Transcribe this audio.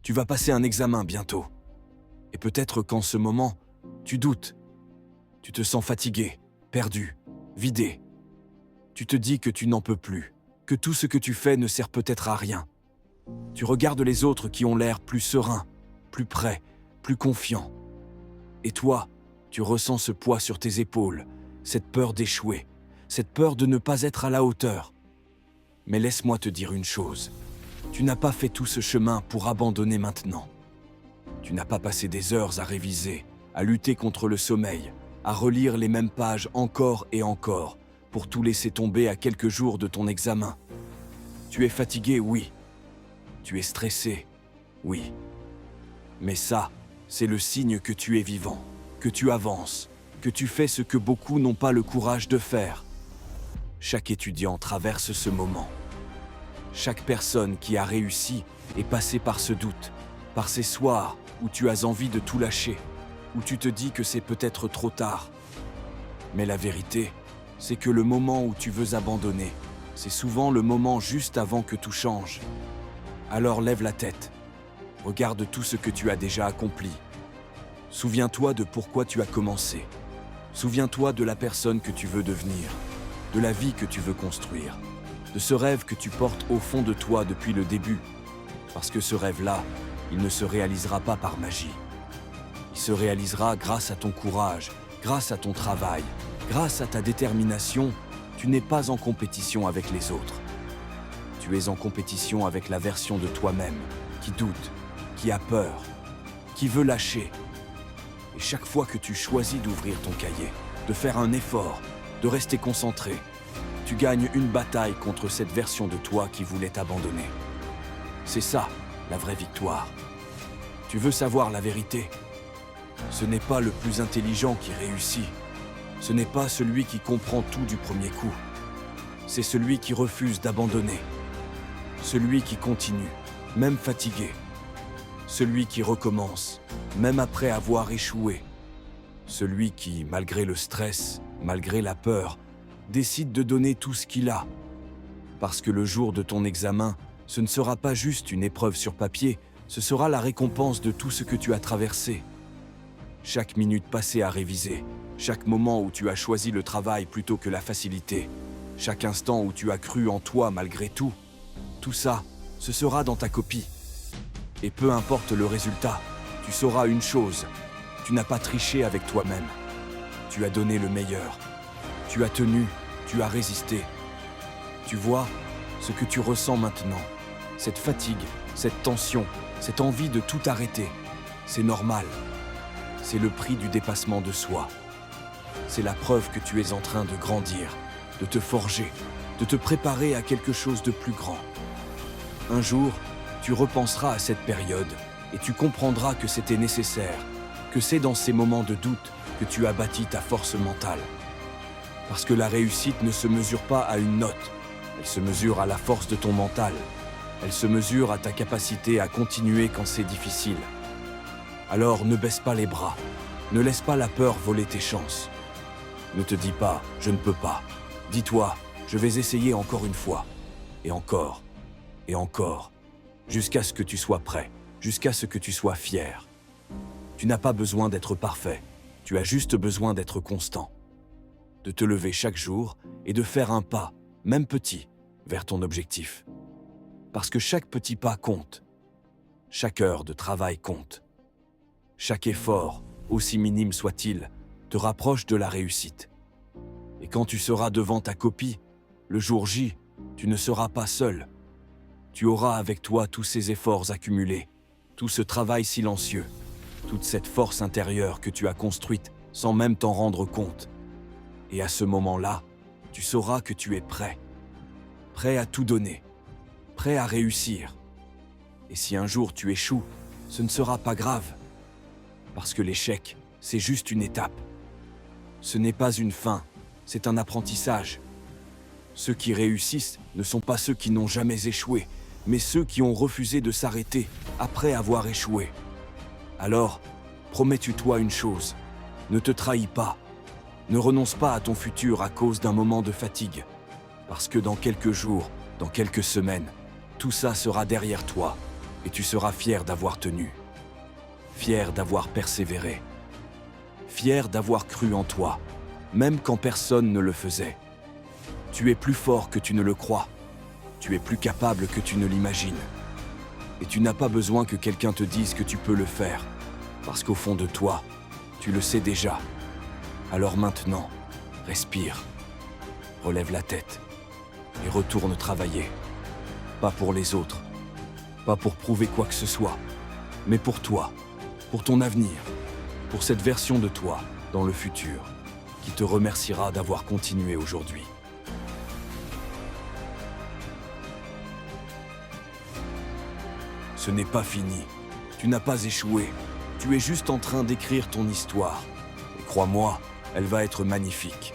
Tu vas passer un examen bientôt. Et peut-être qu'en ce moment, tu doutes. Tu te sens fatigué, perdu, vidé. Tu te dis que tu n'en peux plus, que tout ce que tu fais ne sert peut-être à rien. Tu regardes les autres qui ont l'air plus sereins, plus prêts, plus confiants. Et toi, tu ressens ce poids sur tes épaules, cette peur d'échouer, cette peur de ne pas être à la hauteur. Mais laisse-moi te dire une chose, tu n'as pas fait tout ce chemin pour abandonner maintenant. Tu n'as pas passé des heures à réviser, à lutter contre le sommeil, à relire les mêmes pages encore et encore, pour tout laisser tomber à quelques jours de ton examen. Tu es fatigué, oui. Tu es stressé, oui. Mais ça, c'est le signe que tu es vivant, que tu avances, que tu fais ce que beaucoup n'ont pas le courage de faire. Chaque étudiant traverse ce moment. Chaque personne qui a réussi est passée par ce doute, par ces soirs où tu as envie de tout lâcher, où tu te dis que c'est peut-être trop tard. Mais la vérité, c'est que le moment où tu veux abandonner, c'est souvent le moment juste avant que tout change. Alors lève la tête, regarde tout ce que tu as déjà accompli. Souviens-toi de pourquoi tu as commencé. Souviens-toi de la personne que tu veux devenir, de la vie que tu veux construire, de ce rêve que tu portes au fond de toi depuis le début. Parce que ce rêve-là, il ne se réalisera pas par magie. Il se réalisera grâce à ton courage, grâce à ton travail, grâce à ta détermination. Tu n'es pas en compétition avec les autres. Tu es en compétition avec la version de toi-même qui doute, qui a peur, qui veut lâcher. Et chaque fois que tu choisis d'ouvrir ton cahier, de faire un effort, de rester concentré, tu gagnes une bataille contre cette version de toi qui voulait t'abandonner. C'est ça, la vraie victoire. Tu veux savoir la vérité? Ce n'est pas le plus intelligent qui réussit. Ce n'est pas celui qui comprend tout du premier coup. C'est celui qui refuse d'abandonner. Celui qui continue, même fatigué. Celui qui recommence, même après avoir échoué. Celui qui, malgré le stress, malgré la peur, décide de donner tout ce qu'il a. Parce que le jour de ton examen, ce ne sera pas juste une épreuve sur papier, ce sera la récompense de tout ce que tu as traversé. Chaque minute passée à réviser, chaque moment où tu as choisi le travail plutôt que la facilité, chaque instant où tu as cru en toi malgré tout, tout ça, ce sera dans ta copie. Et peu importe le résultat, tu sauras une chose, tu n'as pas triché avec toi-même. Tu as donné le meilleur. Tu as tenu, tu as résisté. Tu vois, ce que tu ressens maintenant, cette fatigue, cette tension, cette envie de tout arrêter, c'est normal. C'est le prix du dépassement de soi. C'est la preuve que tu es en train de grandir, de te forger, de te préparer à quelque chose de plus grand. Un jour, tu repenseras à cette période et tu comprendras que c'était nécessaire, que c'est dans ces moments de doute que tu as bâti ta force mentale. Parce que la réussite ne se mesure pas à une note, elle se mesure à la force de ton mental. Elle se mesure à ta capacité à continuer quand c'est difficile. Alors ne baisse pas les bras, ne laisse pas la peur voler tes chances. Ne te dis pas « je ne peux pas ». Dis-toi « je vais essayer encore une fois ». Et encore, jusqu'à ce que tu sois prêt, jusqu'à ce que tu sois fier. Tu n'as pas besoin d'être parfait, tu as juste besoin d'être constant. De te lever chaque jour et de faire un pas, même petit, vers ton objectif. Parce que chaque petit pas compte. Chaque heure de travail compte. Chaque effort, aussi minime soit-il, te rapproche de la réussite. Et quand tu seras devant ta copie, le jour J, tu ne seras pas seul. Tu auras avec toi tous ces efforts accumulés, tout ce travail silencieux, toute cette force intérieure que tu as construite sans même t'en rendre compte. Et à ce moment-là, tu sauras que tu es prêt. Prêt à tout donner. Prêt à réussir. Et si un jour tu échoues, ce ne sera pas grave. Parce que l'échec, c'est juste une étape. Ce n'est pas une fin, c'est un apprentissage. Ceux qui réussissent ne sont pas ceux qui n'ont jamais échoué, mais ceux qui ont refusé de s'arrêter après avoir échoué. Alors, promets-tu-toi une chose, ne te trahis pas. Ne renonce pas à ton futur à cause d'un moment de fatigue. Parce que dans quelques jours, dans quelques semaines, tout ça sera derrière toi. Et tu seras fier d'avoir tenu. Fier d'avoir persévéré. Fier d'avoir cru en toi, même quand personne ne le faisait. Tu es plus fort que tu ne le crois. Tu es plus capable que tu ne l'imagines. Et tu n'as pas besoin que quelqu'un te dise que tu peux le faire, parce qu'au fond de toi, tu le sais déjà. Alors maintenant, respire, relève la tête et retourne travailler. Pas pour les autres, pas pour prouver quoi que ce soit, mais pour toi, pour ton avenir, pour cette version de toi dans le futur, qui te remerciera d'avoir continué aujourd'hui. Ce n'est pas fini. Tu n'as pas échoué. Tu es juste en train d'écrire ton histoire. Et crois-moi, elle va être magnifique.